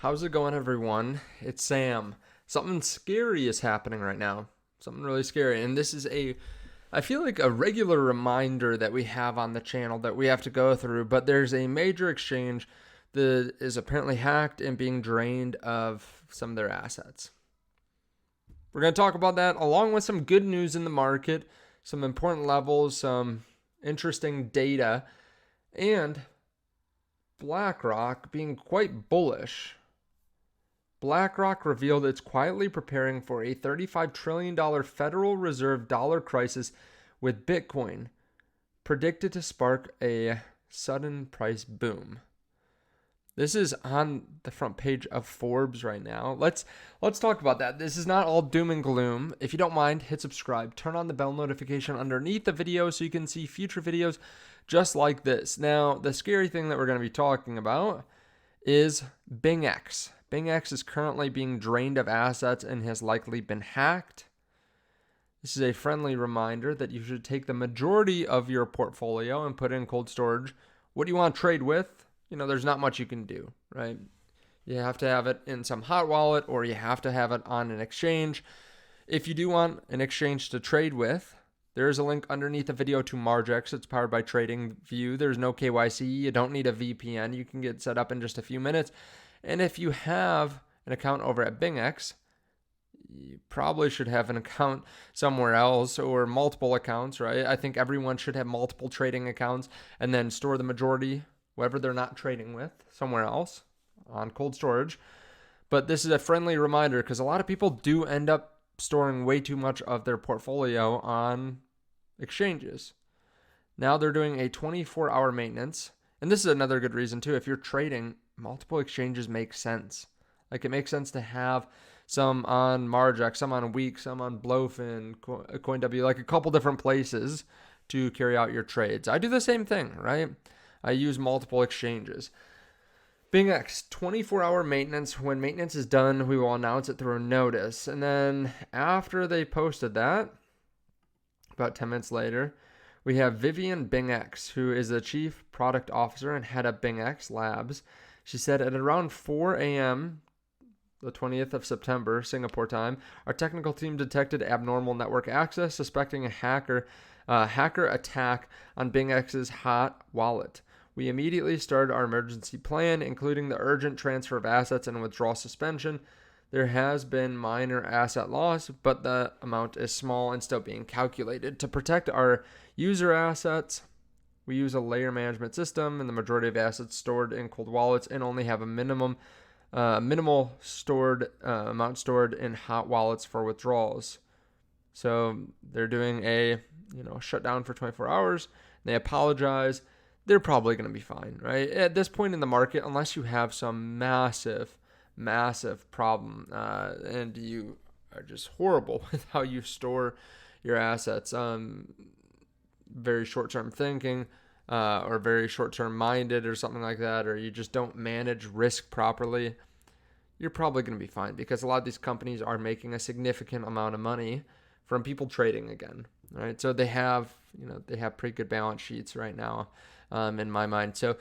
How's it going, everyone? It's Sam. Something scary is happening right now. Something really scary. And this is I feel like a regular reminder that we have on the channel that we have to go through. But there's a major exchange that is apparently hacked and being drained of some of their assets. We're going to talk about that along with some good news in the market, some important levels, some interesting data, and Blackrock being quite bullish. BlackRock revealed it's quietly preparing for a $35 trillion Federal Reserve dollar crisis with Bitcoin predicted to spark a sudden price boom. This is on the front page of Forbes right now. Let's talk about that. This is not all doom and gloom. If you don't mind, hit subscribe. Turn on the bell notification underneath the video so you can see future videos just like this. Now, the scary thing that we're going to be talking about is BingX. BingX is currently being drained of assets and has likely been hacked. This is a friendly reminder that you should take the majority of your portfolio and put it in cold storage. What do you want to trade with? There's not much you can do, right? You have to have it in some hot wallet or you have to have it on an exchange. If you do want an exchange to trade with, there is a link underneath the video to MargX. It's powered by TradingView. There's no KYC. You don't need a VPN. You can get set up in just a few minutes. And if you have an account over at BingX, you probably should have an account somewhere else or multiple accounts, right? I think everyone should have multiple trading accounts and then store the majority, whatever they're not trading with, somewhere else on cold storage. But this is a friendly reminder because a lot of people do end up storing way too much of their portfolio on exchanges. Now they're doing a 24-hour maintenance. And this is another good reason too. If you're trading, multiple exchanges make sense. Like it makes sense to have some on MargX, some on WEEX, some on Blowfin, CoinW, like a couple different places to carry out your trades. I do the same thing, right? I use multiple exchanges. BingX, 24-hour maintenance. When maintenance is done, we will announce it through a notice. And then after they posted that, about 10 minutes later, we have Vivian BingX, who is the chief product officer and head of BingX Labs. She said at around 4 a.m., the 20th of September, Singapore time, our technical team detected abnormal network access, suspecting a hacker attack on BingX's hot wallet. We immediately started our emergency plan, including the urgent transfer of assets and withdrawal suspension. There has been minor asset loss, but the amount is small and still being calculated. To protect our user assets, we use a layer management system, and the majority of assets stored in cold wallets and only have a minimal stored amount stored in hot wallets for withdrawals. So they're doing a shutdown for 24 hours. They apologize. They're probably going to be fine, right? At this point in the market, unless you have some massive problem and you are just horrible with how you store your assets, very short-term thinking or very short-term minded or something like that, or you just don't manage risk properly, you're probably going to be fine because a lot of these companies are making a significant amount of money from people trading again, right? So they have pretty good balance sheets right now in my mind. So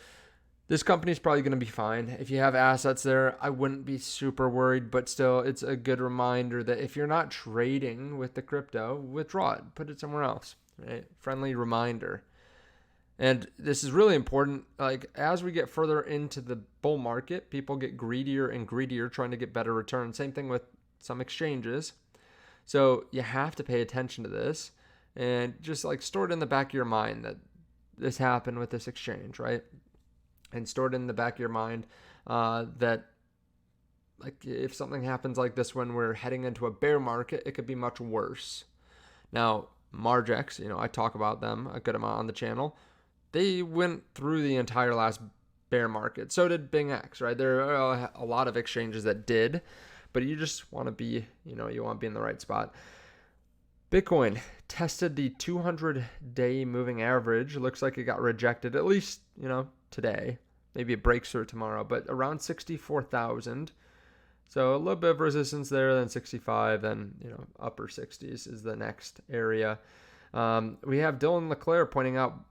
this company is probably going to be fine. If you have assets there, I wouldn't be super worried, but still, it's a good reminder that if you're not trading with the crypto, withdraw it, put it somewhere else, right? Friendly reminder. And this is really important. Like as we get further into the bull market, people get greedier and greedier trying to get better returns. Same thing with some exchanges. So you have to pay attention to this and just like store it in the back of your mind that this happened with this exchange, right? And store it in the back of your mind that like if something happens like this when we're heading into a bear market, it could be much worse. Now, MargX, I talk about them a good amount on the channel. They went through the entire last bear market. So did BingX, right? There are a lot of exchanges that did, but you just want to be, you want to be in the right spot. Bitcoin tested the 200-day moving average. It looks like it got rejected, at least, today. Maybe it breaks through tomorrow, but around 64,000. So a little bit of resistance there, then 65, then, upper 60s is the next area. We have Dylan LeClaire pointing out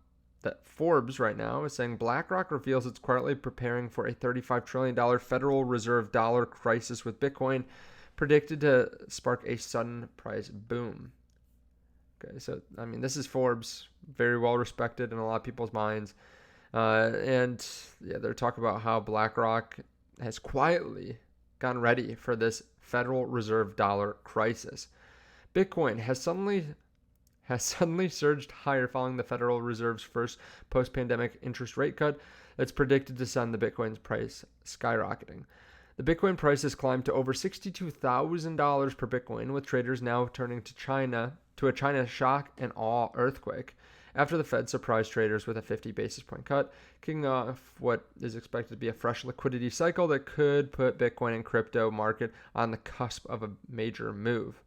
that Forbes right now is saying Blackrock reveals it's quietly preparing for a $35 trillion Federal Reserve dollar crisis with Bitcoin predicted to spark a sudden price boom. Okay, so I mean, this is Forbes, very well respected in a lot of people's minds. And yeah, they're talking about how BlackRock has quietly gotten ready for this Federal Reserve dollar crisis. Bitcoin has suddenly surged higher following the Federal Reserve's first post-pandemic interest rate cut that's predicted to send the Bitcoin's price skyrocketing. The Bitcoin price has climbed to over $62,000 per Bitcoin, with traders now turning to a China shock and awe earthquake after the Fed surprised traders with a 50 basis point cut, kicking off what is expected to be a fresh liquidity cycle that could put Bitcoin and crypto market on the cusp of a major move.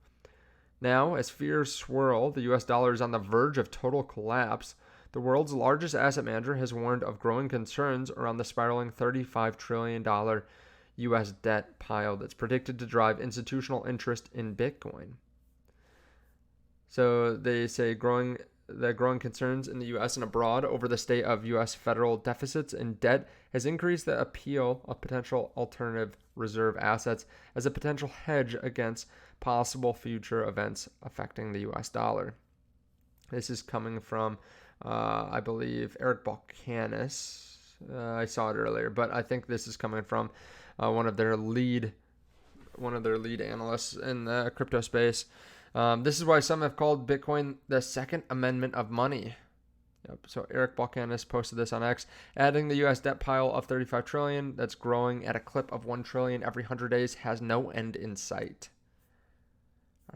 Now, as fears swirl, the US dollar is on the verge of total collapse. The world's largest asset manager has warned of growing concerns around the spiraling $35 trillion US debt pile that's predicted to drive institutional interest in Bitcoin. So they say growing concerns in the U.S. and abroad over the state of U.S. federal deficits and debt has increased the appeal of potential alternative reserve assets as a potential hedge against possible future events affecting the U.S. dollar. This is coming from, I believe, Eric Balkanis. I saw it earlier, but I think this is coming from one of their lead analysts in the crypto space. This is why some have called Bitcoin the second amendment of money. Yep. So Eric Balkanis posted this on X, adding the U.S. debt pile of $35 trillion that's growing at a clip of $1 trillion every 100 days has no end in sight.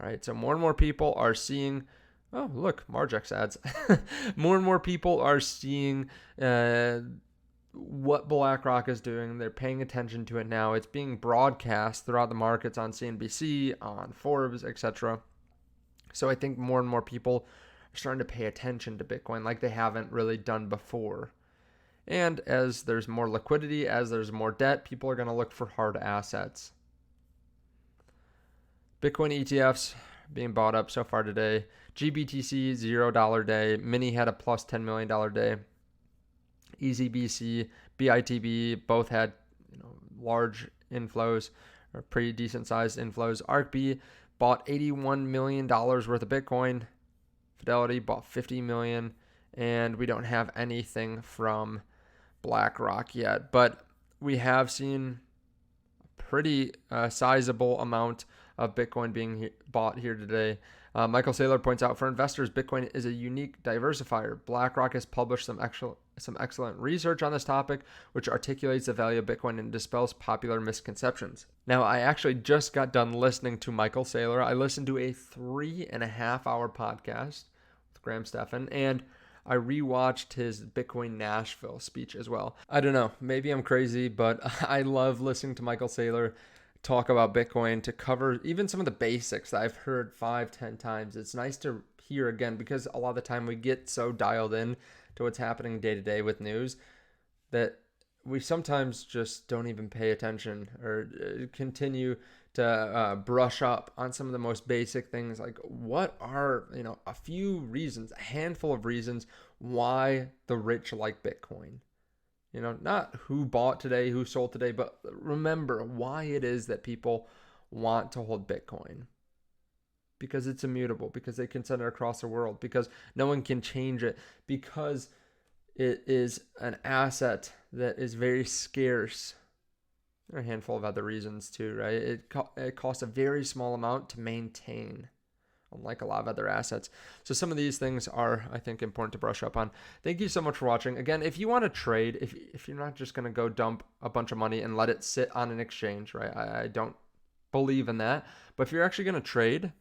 All right, so more and more people are seeing, oh, look, Margex ads. More and more people are seeing what BlackRock is doing. They're paying attention to it now. It's being broadcast throughout the markets on CNBC, on Forbes, etc. So I think more and more people are starting to pay attention to Bitcoin like they haven't really done before. And as there's more liquidity, as there's more debt, people are going to look for hard assets. Bitcoin ETFs being bought up so far today. GBTC, $0 day. Mini had a plus $10 million day. EasyBC, BITB both had large inflows or pretty decent sized inflows. ARKB bought $81 million worth of Bitcoin. Fidelity bought $50 million, and we don't have anything from BlackRock yet, but we have seen a pretty sizable amount of Bitcoin being bought here today. Michael Saylor points out, for investors, Bitcoin is a unique diversifier. BlackRock has published some excellent research on this topic, which articulates the value of Bitcoin and dispels popular misconceptions. Now, I actually just got done listening to Michael Saylor. I listened to a 3.5-hour podcast with Graham Stephan, and I rewatched his Bitcoin Nashville speech as well. I don't know, maybe I'm crazy, but I love listening to Michael Saylor talk about Bitcoin, to cover even some of the basics that I've heard 5-10 times. It's nice to hear again, because a lot of the time we get so dialed in to what's happening day to day with news that we sometimes just don't even pay attention or continue to brush up on some of the most basic things, like what are a few reasons, a handful of reasons why the rich like Bitcoin. Not who bought today, who sold today, but remember why it is that people want to hold Bitcoin. Because it's immutable, because they can send it across the world, because no one can change it, because it is an asset that is very scarce. There are a handful of other reasons too, right? It costs a very small amount to maintain, unlike a lot of other assets. So some of these things are, I think, important to brush up on. Thank you so much for watching. Again, if you want to trade, if you're not just going to go dump a bunch of money and let it sit on an exchange, right? I don't believe in that. But if you're actually going to trade,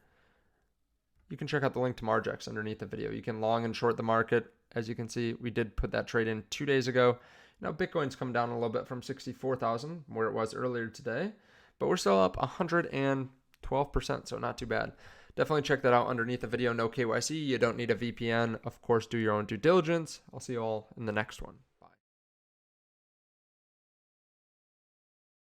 you can check out the link to Margex underneath the video. You can long and short the market. As you can see, we did put that trade in 2 days ago. Now, Bitcoin's come down a little bit from 64,000, where it was earlier today, but we're still up 112%, so not too bad. Definitely check that out underneath the video. No KYC. You don't need a VPN. Of course, do your own due diligence. I'll see you all in the next one.